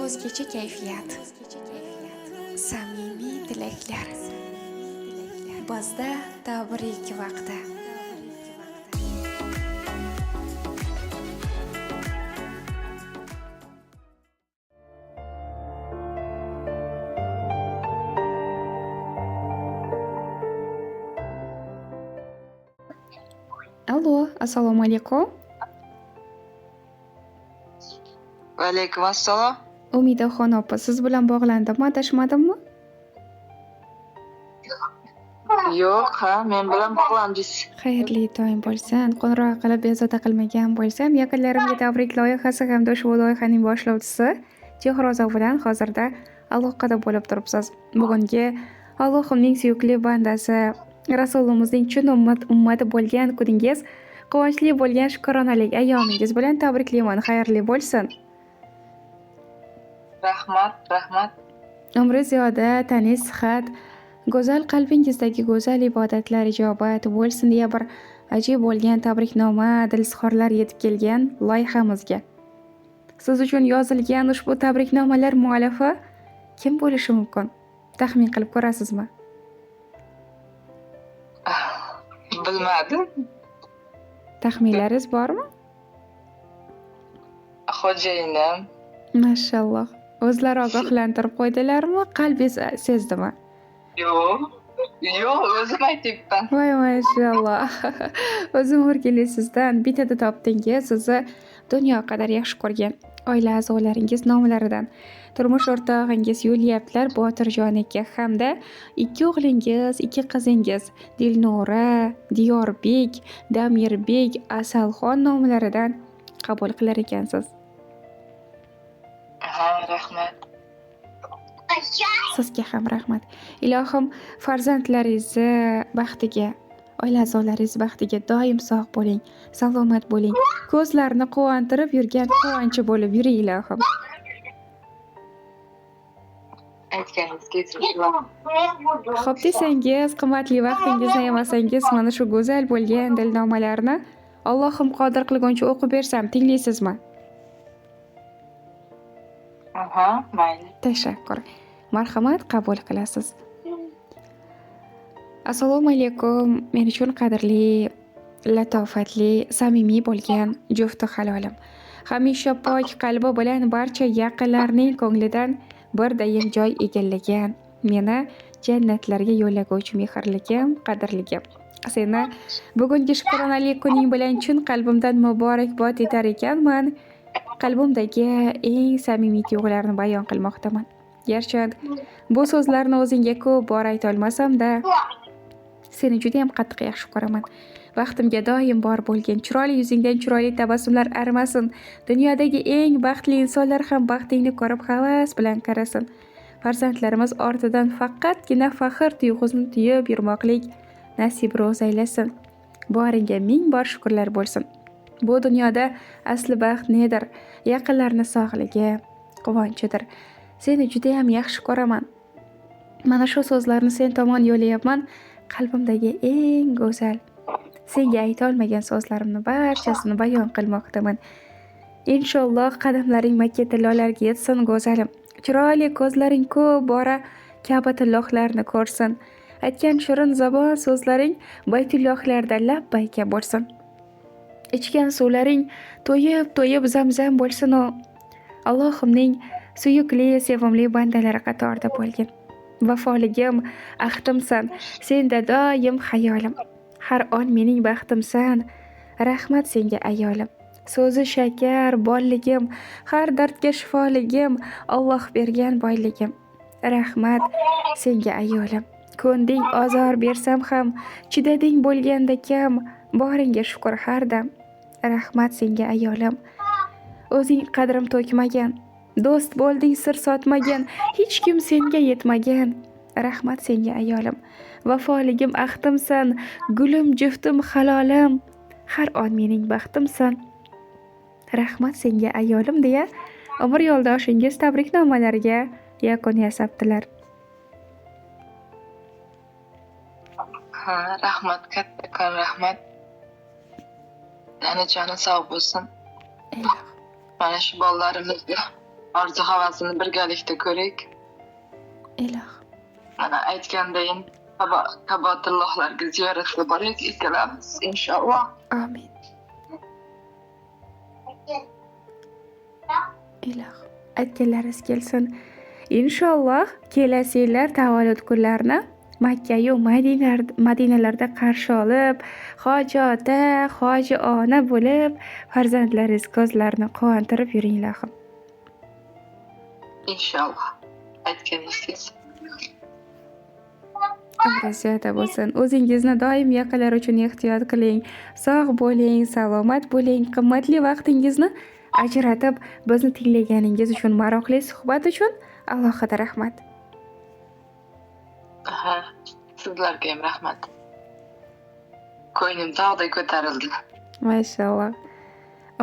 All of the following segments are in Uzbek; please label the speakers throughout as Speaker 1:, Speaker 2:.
Speaker 1: o'zgacha kayfiyat, samimiy tilaklar. Bizda tabrik vaqti. Allo, assalomu alaykum.
Speaker 2: Va alaykum assalom.
Speaker 1: Umidaxon opa, siz bilan bog'landimmi, adashmadimmi?
Speaker 2: Yo'q, men bilan bog'landingiz.
Speaker 1: Xayrli tong bo'lsin. Qo'ng'iroq qilib bezovta qilmagan bo'lsam, yaqinlarimga tabrik loyihasi hamda ushbu loyihaning boshlovchisi Chehrozov bilan hozirda aloqada bo'lib turibsiz. Bugungi Allohimning suyukli bandasi, Rasulimizning chin ummati bo'lgan kuningiz, quvonchli bo'lgan shukronalik ayyomingiz bilan tabriklayman. Xayrli bo'lsin.
Speaker 2: Rahmat.
Speaker 1: Umri ziyoda, tani sihat, go'zal qalbingizdagi go'zal ibodatlar ijobat bo'lsin deya bir ajib bo'lgan tabriknoma, dilizxorlar yetib kelgan loyihamizga. Siz uchun yozilgan ushbu tabriknomalar muallifi kim bo'lishi mumkin? Taxmin qilib ko'rasizmi?
Speaker 2: Bilmadim.
Speaker 1: Taxminlaringiz bormi?
Speaker 2: Xo'jayinim.
Speaker 1: Mashalloh. O'zlari ogohlantirib qo'ydilarmi? Qalbingiz sezdimi?
Speaker 2: Yo'q, o'zim aytibman.
Speaker 1: Voy mashalloh. O'zim o'rgilaysizdan bitada topdingiz. Sizni dunyo qadar yaxshi ko'rgan oila a'zolaringiz nomlaridan turmush o'rtog'ingiz yo'llayaptilar Botirjon aka hamda 2 o'g'lingiz, 2 qizingiz Dilnora, Diyorbek, Damirbek, Asalxon nomlaridan qabul qilar ekansiz.
Speaker 2: Rahmat.
Speaker 1: Sizga ham rahmat. Ilohim farzandlaringizni baxtiga, oila a'zolaringiz baxtiga doim sog' bo'ling, salomat bo'ling. Ko'zlarini quvontirib yurgan quvonchi bo'lib yuring ilohim. Xo'p desangiz, qimmatli vaqtingizni ayamasangiz, mana shu go'zal bo'lgan dilnomalarni Allohim qodir qilguncha o'qib bersam, tinglaysizmi?
Speaker 2: Mayli.
Speaker 1: Tashakkur. Marhamat, qabul qilasiz. Assalomu alaykum. Men uchun qadrli, latofatli, samimiy bo'lgan jufti halolim. Hamisha pok qalbi bilan barcha yaqinlarning ko'nglidan bir dayin joy egallagan, meni jannatlarga yo'llaguvchi mehrligim, qadrligim. Seni bugungi shukronalik kuning bilan chin qalbimdan muborakbod etar ekanman. Qalbimdagi eng samimiy tuyg'ularni bayon qilmoqdaman. Garchi bu so'zlarni o'zingga ko'p bor ayta olmasam-da, seni juda ham qattiq yaxshi ko'raman. Vaqtimga doim bor bo'lgan chiroyli yuzingdan chiroyli tabassumlar arimasin. Dunyodagi eng baxtli insonlar ham baxtingni ko'rib havas bilan qarasin. Farzandlarimiz ortidan faqatgina faxr tuyg'usini tuyib yurmoqlik nasib ro'z aylasin. Boringga ming bor shukrlar bo'lsin. Bu dunyoda asli baxt nedir? Yaqinlarni sog'ligi, quvonchidir. Seni juda ham yaxshi ko'raman. Mana shu so'zlarni sen tomon yo'layapman. Qalbimdagi eng go'zal, senga ayta olmagan so'zlarimni barchasini bayon qilmoqdaman. Inshaalloh qadamlaring Makka tillolarga yetsin go'zalim. Chiroyli ko'zlaring ko'p bora Ka'batullohlarni ko'rsin. Aytgan shirin zabon so'zlaring Baytullohlarda labbayka bo'lsin. Ichgan suvlaring to'yib zamzam bo'lsin. Allohimning suyukli, sevimli bandalari qatorida bo'lgin. Vafoligim, ahdimsan, senda doim hayolim. Har on mening baxtimsan. Rahmat senga ayolim. So'zi shakar, bolligim, har dardga shifoligim, Alloh bergan boyligim. Rahmat senga ayolim. Ko'nding ozor bersam ham, chidading bo'lganda kam, boringga shukr har dam. Rahmat senga ayolim. O'zing qadrim to'kmagan, do'st bo'lding sir sotmagan, hech kim senga yetmagan. Rahmat senga ayolim. Vafoligim, ahdimsan, gulim, juftim, halolim. Har on mening baxtimsan. Rahmat senga ayolim deya umr yo'ldoshingiz tabriknomalariga yakun yasabdilar.
Speaker 2: Rahmat, kattakon rahmat. Yana joni sog' bo'lsin. Mana shu bolalarimizni orzu havasini birgalikda ko'raylik.
Speaker 1: Ilohim.
Speaker 2: Mana aytgandayin Kabatullohlarga ziyoratga boraylik ikkalamiz inshaalloh.
Speaker 1: Amin. Ilohim. Aytganlaringiz kelsin. Inshaalloh kelasi yillar tavallud kunlarini Makka-yu Madinalarda qarshi olib, hoji ota, hoji ona bo'lib, farzandlaringiz ko'zlarini quvontirib yuring ilohim.
Speaker 2: Inshaalloh. Aytganingiz.
Speaker 1: Umringiz ziyoda bo'lsin. O'zingizni doim yaqinlar uchun ehtiyot qiling. Sog' bo'ling, salomat bo'ling. Qimmatli vaqtingizni ajratib bizni tinglaganingiz uchun, maroqli suhbat uchun alohida rahmat.
Speaker 2: Aha, sizlarga ham rahmat. Ko'nglim tog'day ko'tarildi.
Speaker 1: Mashalloh.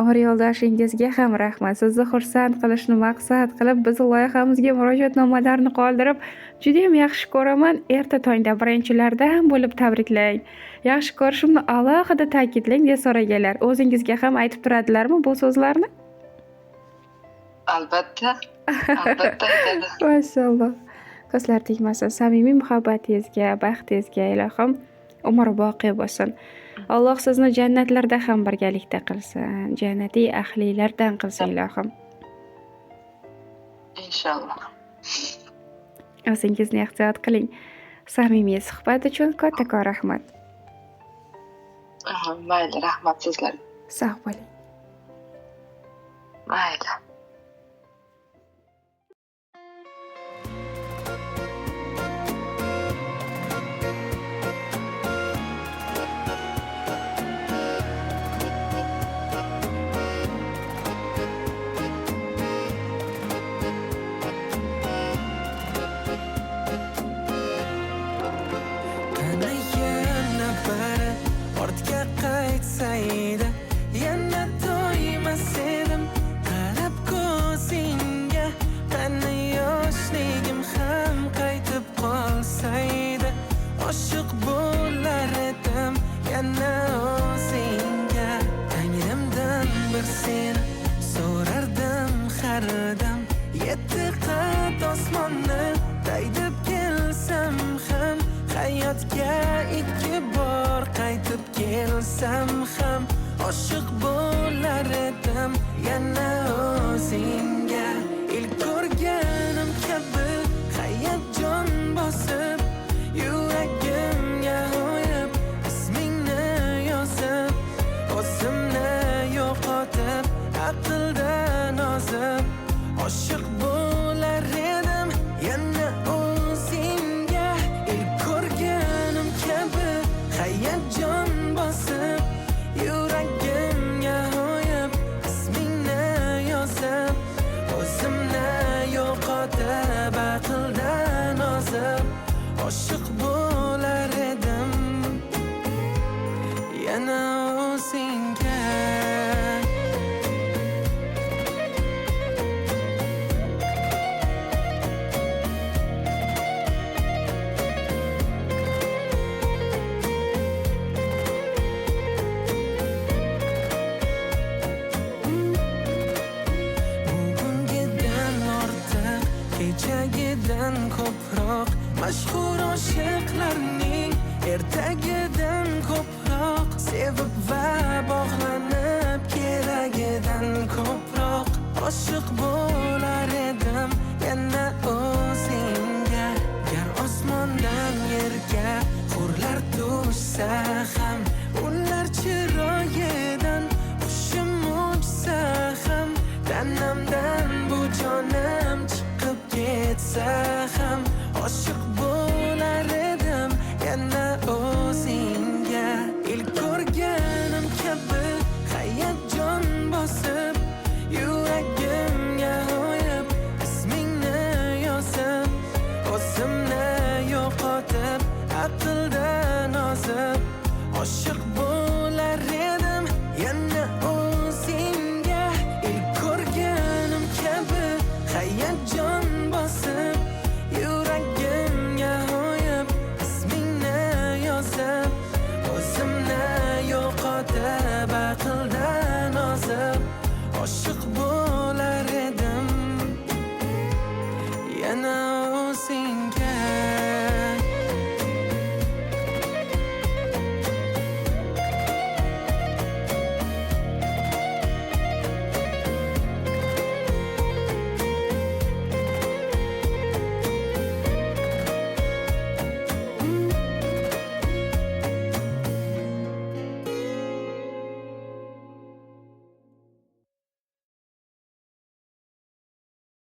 Speaker 1: Umr yo'ldoshingizga ham rahmat. Sizni xursand qilishni maqsad qilib, bizni loyihamizga murojaatnomalarni qoldirib, juda ham yaxshi ko'raman. Erta tongda birinchilardan bo'lib tabriklang. Yaxshi ko'rishimni alohida ta'kidlang deb so'raganlar. O'zingizga ham aytib turadilarmi bu so'zlarni?
Speaker 2: Albatta. Albatta aytadi.
Speaker 1: Mashalloh. Ko'zlar tegmasin. Samimiy muhabbatingizga, baxtingizga ilohim umr boqiy bo'lsin. Alloh sizni jannatlarda ham birgalikda qilsin. Jannatiy ahlilardan qilsin ilohim.
Speaker 2: Inshaalloh.
Speaker 1: O'zingizni ehtiyot qiling. Samimiy suhbat uchun kattakon rahmat.
Speaker 2: Mayli, rahmat sizlarga.
Speaker 1: Sog' bo'ling.
Speaker 2: Mayli.
Speaker 3: Ortga qaytsaydi, yana to'ymas edim. Qarab ko'zingga, qani yoshligim ham qaytib qolsaydi. Oshiq bo'lar edim yana o'zingga. Tangrimdan bir seni so'rardim har dam. Yetti qat osmonni daydib kelsam ham, hayotga ikki bor qaytib kelsam ham, oshiq bo'lar edim yana o'zingga. Ilk ko'rganim kabi hayajon bosib, yuragimga o'yib ismingni yozib, o'zimni yo'qotib aqldan ozib, oshiq bo'lar edim yana o'zingga. Ilk ko'rganim kabi hayajon bosib, yuragimga o'yib ismingni yozib, o'zimni yo'qotib aqldan ozib, oshiq bo'lar edim yana o'zingga. Kechagidan ko'proq mashhur oshiqlarning ertagidan ko'proq sevib va bog'lanib keragidan ko'proq oshiq bo'lar edim yana o'zingga. Gar osmondan yerga hurlar tushsa ham, ular chiroyidan hushim uchsa ham, tanamdan bu jonim chiqib ketsa ham, oshiq bo'lar edim yana o'zingga.